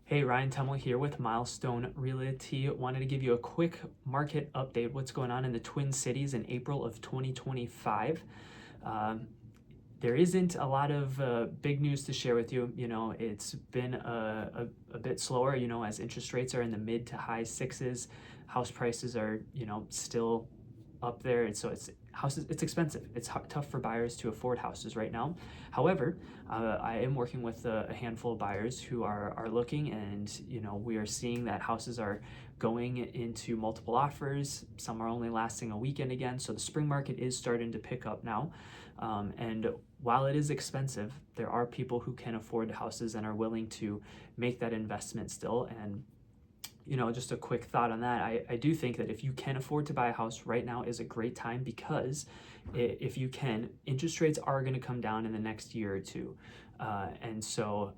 Hey, Ryan Tummel here with Milestone Realty. Wanted to give you a quick market update. What's going on in the Twin Cities in April of 2025. Um, there isn't a lot of big news to share with you. It's been a bit slower, as interest rates are in the mid to high sixes. House prices are, still up there. And so it's expensive. It's tough for buyers to afford houses right now. However, I am working with a handful of buyers who are looking, and we are seeing that houses are going into multiple offers. Some are only lasting a weekend again. So the spring market is starting to pick up now. And while it is expensive, there are people who can afford houses and are willing to make that investment still. And just a quick thought on that. I do think that if you can afford to buy a house right now is a great time, because if you can, interest rates are going to come down in the next year or two. And so,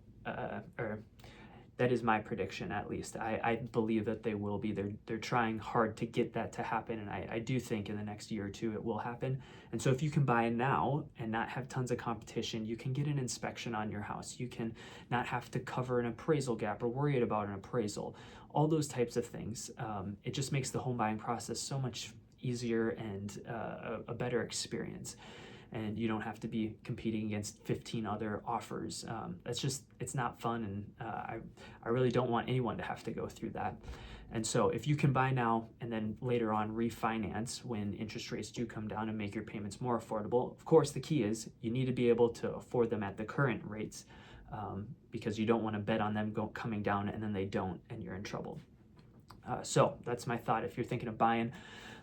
or that is my prediction, at least. I believe that they will be. They're trying hard to get that to happen, and I do think in the next year or two it will happen. And so if you can buy now and not have tons of competition, you can get an inspection on your house. You can not have to cover an appraisal gap or worry about an appraisal. All those types of things. It just makes the home buying process so much easier and a better experience. And you don't have to be competing against 15 other offers. It's not fun, and I really don't want anyone to have to go through that. And so if you can buy now and then later on refinance when interest rates do come down and make your payments more affordable, of course the key is you need to be able to afford them at the current rates, because you don't want to bet on them coming down and then they don't and you're in trouble. So that's my thought if you're thinking of buying.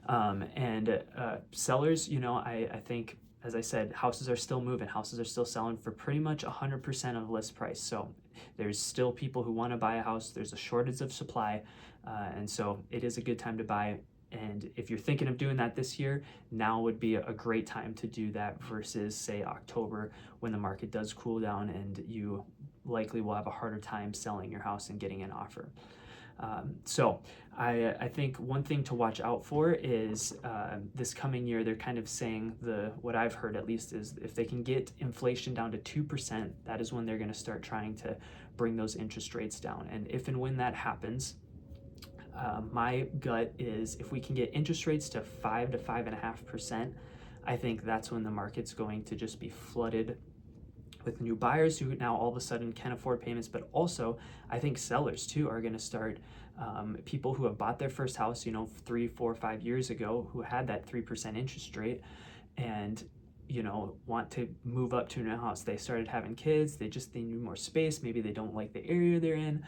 And sellers, I think, as I said, houses are still moving. Houses are still selling for pretty much 100% of list price. So there's still people who want to buy a house. There's a shortage of supply. And so it is a good time to buy. And if you're thinking of doing that this year, now would be a great time to do that versus, say, October, when the market does cool down and you likely will have a harder time selling your house and getting an offer. So I think one thing to watch out for is this coming year, they're kind of saying, what I've heard at least, is if they can get inflation down to 2%, that is when they're going to start trying to bring those interest rates down. And if and when that happens, my gut is if we can get interest rates to 5 to 5.5%, I think that's when the market's going to just be flooded with new buyers who now all of a sudden can afford payments. But also, I think sellers too are going to start, people who have bought their first house, 3, 4, 5 years ago, who had that 3% interest rate and want to move up to a new house. They started having kids, they need more space, maybe they don't like the area they're in,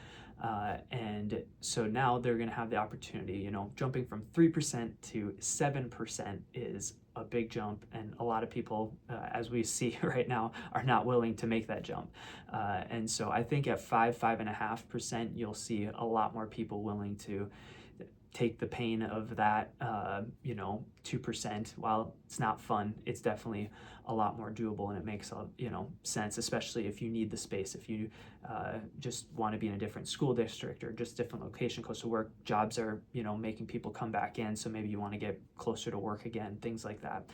and so now they're going to have the opportunity. Jumping from 3% to 7% is a big jump, and a lot of people, as we see right now, are not willing to make that jump. And so I think at 5.5%, you'll see a lot more people willing to take the pain of that, 2%. While it's not fun, it's definitely a lot more doable, and it makes sense, especially if you need the space, if you just want to be in a different school district or just different location close to work. Jobs are making people come back in, so maybe you want to get closer to work again, things like that.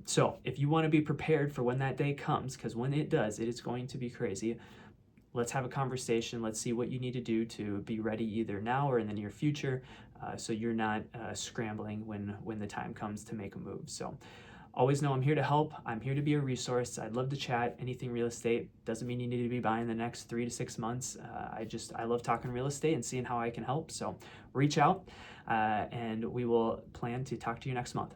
So if you want to be prepared for when that day comes, because when it does, it is going to be crazy. Let's have a conversation. Let's see what you need to do to be ready either now or in the near future, so you're not scrambling when the time comes to make a move. So always know I'm here to help. I'm here to be a resource. I'd love to chat anything real estate. Doesn't mean you need to be buying the next 3 to 6 months. I love talking real estate and seeing how I can help. So reach out, and we will plan to talk to you next month.